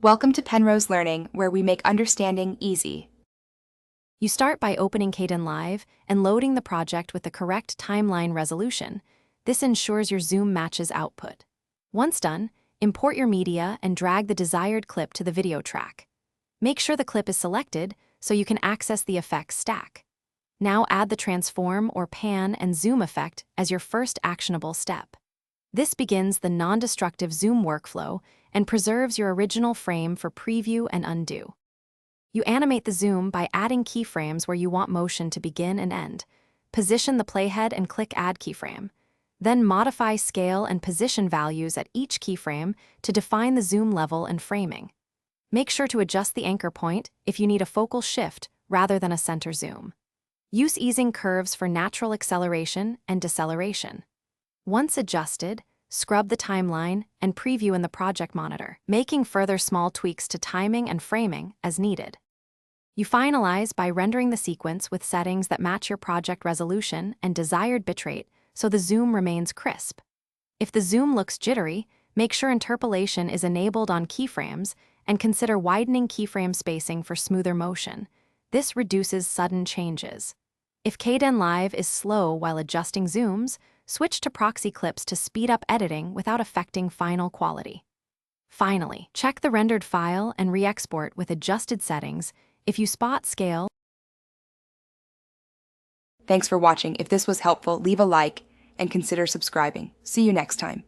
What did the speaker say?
Welcome to Penrose Learning, where we make understanding easy. You start by opening Kdenlive and loading the project with the correct timeline resolution. This ensures your zoom matches output. Once done, import your media and drag the desired clip to the video track. Make sure the clip is selected so you can access the effects stack. Now add the transform or pan and zoom effect as your first actionable step. This begins the non-destructive zoom workflow and preserves your original frame for preview and undo. You animate the zoom by adding keyframes where you want motion to begin and end. Position the playhead and click Add Keyframe. Then modify scale and position values at each keyframe to define the zoom level and framing. Make sure to adjust the anchor point if you need a focal shift rather than a center zoom. Use easing curves for natural acceleration and deceleration. Once adjusted, scrub the timeline and preview in the project monitor, making further small tweaks to timing and framing as needed. You finalize by rendering the sequence with settings that match your project resolution and desired bitrate so the zoom remains crisp. If the zoom looks jittery, make sure interpolation is enabled on keyframes and consider widening keyframe spacing for smoother motion. This reduces sudden changes. If Kdenlive is slow while adjusting zooms, switch to proxy clips to speed up editing without affecting final quality. Finally, check the rendered file and re-export with adjusted settings if you spot scale. Thanks for watching. If this was helpful, leave a like and consider subscribing. See you next time.